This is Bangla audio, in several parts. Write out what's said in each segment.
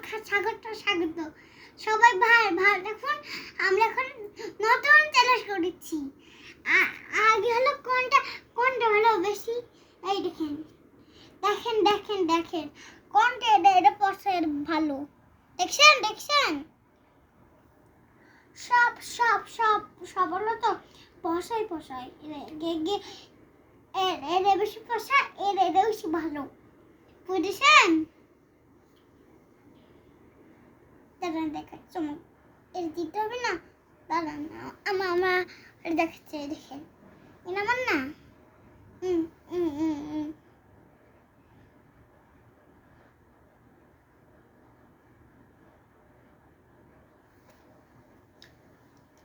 স্বাগত স্বাগত সবাই ভাই ভাই দেখুন আমরা এখন নতুন চ্যালেঞ্জ করেছি আগে হলো কোনটা ভালো বেশি এই দেখেন দেখেন দেখেন দেখেন কোনটা এটা পছন্দ ভালো দেখছেন সব সব সব সব হলো তো পছাই এর বেশি পছাই এর বেশি ভালো বুঝেছেন দাঁড়ান দেখাচ্ছি চমক এর দিতে হবে না দাঁড়ান আমার দেখাচ্ছে দেখেন এটা আমার না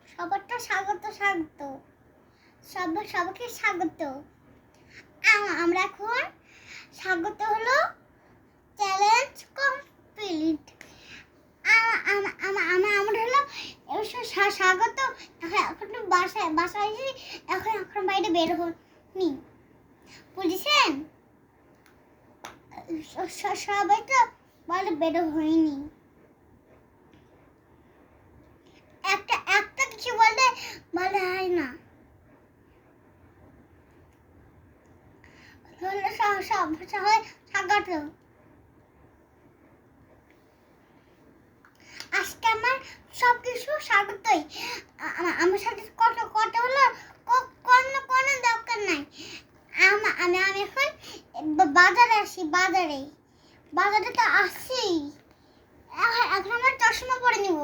সবারটা স্বাগত সবাইকে স্বাগত আমরা এখন স্বাগত হলো চ্যালেঞ্জ কমপ্লিট আমরা হলো স্বাগত এখন বাসায় এসে এখন বাইরে বের হনি বুঝেছেন সবাই তো বাইরে বের হয়নি একটা কিছু বলে হয় না সবাই স্বাগত আজকে আমার সবকিছু স্বাগতই আমার সাথে কত হলো কোনো দরকার নাই আমি এখন বাজারে আসি বাজারে তো আসি এখন আমার চশমা পরে নিব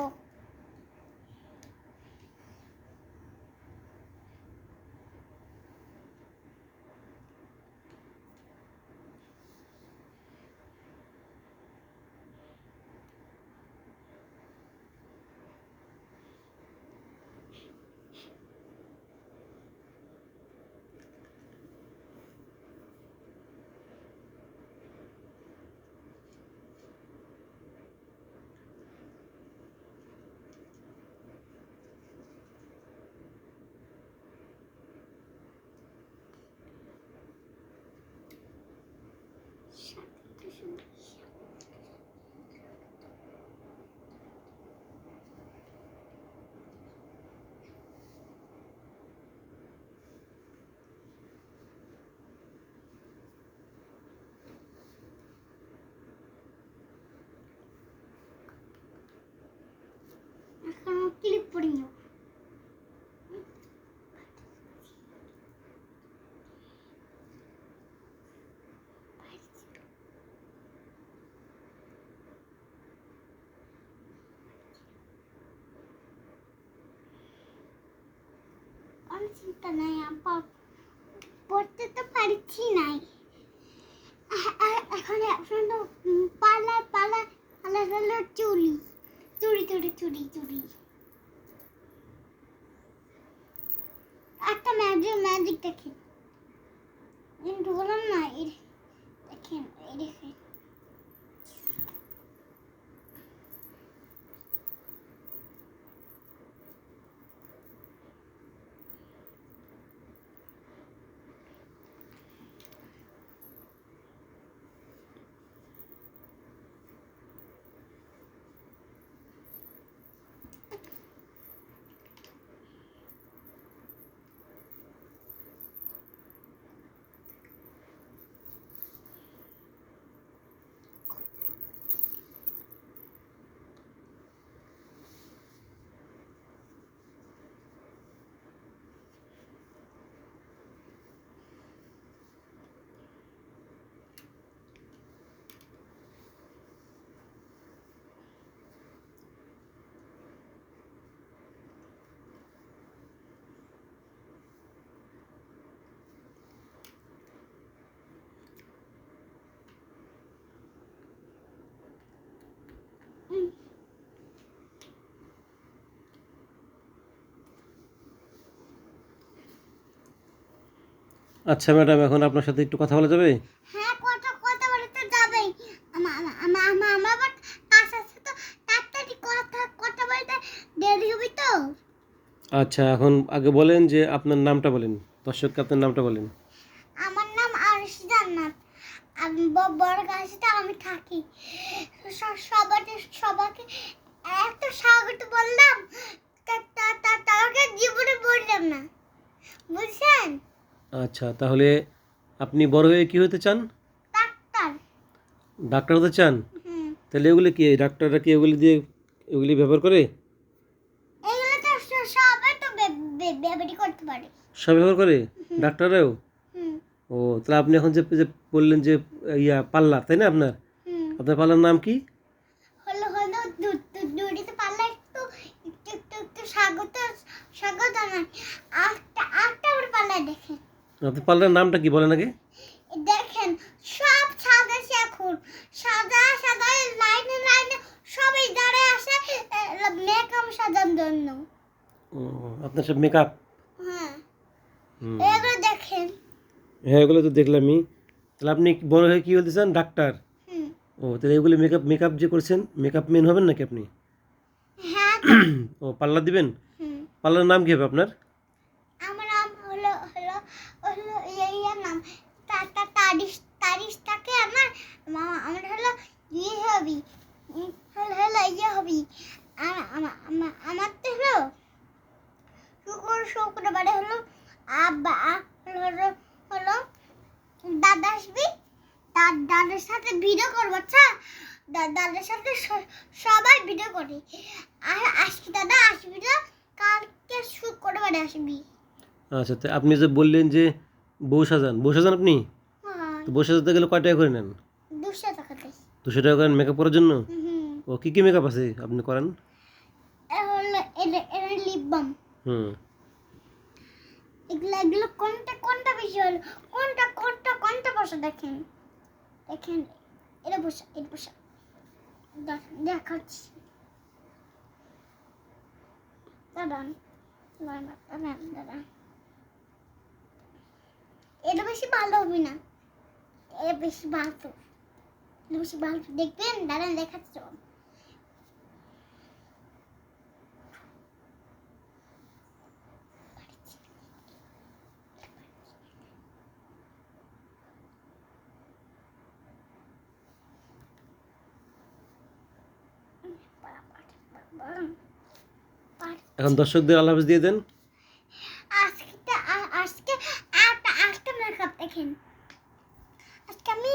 ক্লিপ করে নিও চিন্তা নাই আপা পড়তে তো পারছি নাই এখন পালা চুরি একটা ম্যাজিক দেখেন কিন্তু বললাম না দেখেন আচ্ছা ম্যাডাম, এখন আপনার সাথে একটু কথা বলা যাবে? হ্যাঁ কথা বলে তো যাবেই আমার কাজ আছে তো তাড়াতাড়ি কথা বলতে দেরি হবে তো আচ্ছা, এখন আগে বলেন যে আপনার নামটা বলেন, দর্শককে আপনার নামটা বলেন। আমার নাম আরশি জান্নাত আমি বড় গাছিতে আমি থাকি সবাইকে একটা স্বাগত বললাম, তাকে জীবনে বললাম না, বুঝছেন? আচ্ছা, তাহলে আপনি বড় হয়ে কি হতে চান? ডাক্তার। ডাক্তার হতে চান? হুম। তাহলে এগুলি কি, ডাক্তাররা কি এগুলি ব্যবহার করে? এগুলো তো সবাই তো ব্যবহার করতে পারে। সব ব্যবহার করে? ডাক্তাররাও? হুম ও, তাহলে আপনি এখন যে যে বললেন যে পাল্লা, তাই না আপনার? হুম। আপনার পাল্লার নাম কি? হলো দড়িতে পারলে একটু স্বাগত জানাই। আটটা করে পাল্লায় দেখেন। আপনার পাল্লার নামটা কি বলেন আগে? দেখেন সব সাদা এখন, সাদা লাইনে সবাই দাঁড়ায় আসে মেকআপ সাজানোর জন্য। ও, আপনার সব মেকআপ? হ্যাঁ, হুম। এগুলো দেখেন। হ্যাঁ, এগুলো তো দেখলামই। তাহলে আপনি বড় হয়ে কি হতে চান? ডাক্তার? হুম। ও, তাহলে এগুলি মেকআপ যে করছেন, মেকআপ ম্যান হবেন নাকি আপনি? হ্যাঁ। ও, পাল্লা দিবেন? হুম। পাল্লার নাম কি হবে আপনার? আমার নাম হলো হলো হলো ইয়ার নাম তারিশ থাকে আমার। আমার হলো ইয়ে হবি, হলো ইয়ে হবি। আমার তো হলো শুক্রবারে হলো আব্বা হলো হলো দাদা আসবি, দাদার সাথে ভিডিও করবো। আচ্ছা, দাদার সাথে সবাই ভিডিও করে। আর আসবি দাদা, আসবি না কালকে শুক্রবারে আসবি। আচ্ছা, তো আপনি যে বললেন যে বউ সাজান আপনি? হ্যাঁ, তো বউ সাজাতে গেলে কয় টাকা করে নেন? 200 টাকা দেয়। 200 টাকা করেন মেকআপ করার জন্য? হুম। ও, কি মেকআপ আছে আপনি করেন? হলো এটা লিপ বাম। হুম। এগুলো কোনটা বেশি হলো, কোনটা বসে দেখেন। এটা বসা দেখাচ্ছি। দাঁড়ান। এটা বেশি ভালো হবে না, এটা বেশি ভালো দেখবেন। দাঁড়ান দেখাচ্ছি। এখন দর্শকদের আল্লাহ হাফেজ দিয়ে দেন। আজকে একটা মেকআপ দেখেন। আজকে আমি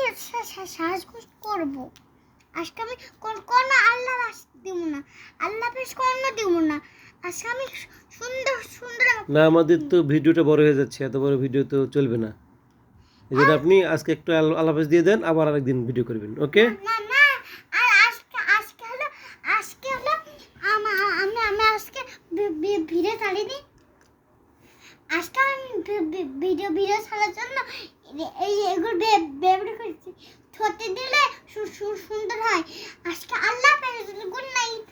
সাজগোজ করবো। আজকে আমি কোন আল্লাহ দিব না, আল্লাহ পেশ কোনো দিব না। আজকে আমি সুন্দর না, আমাদের তো ভিডিওটা বড় হয়ে যাচ্ছে, এত বড় ভিডিও তো চলবে না। এই জন্য আপনি আজকে একটু আল্লাহ হাফেজ দিয়ে দেন, আবার আরেকদিন ভিডিও করবেন, ওকে? না। আর আজকে হলো আমি আজকে ভিডিও চালিয়ে দিই। আজকে আমি ভিডিও ছাড়ার জন্য এগুলো ব্যবহার করছি। ঠোঁটে দিলে সুন্দর হয়। আজকে আল্লাহ হাফেজ, গুড নাইট।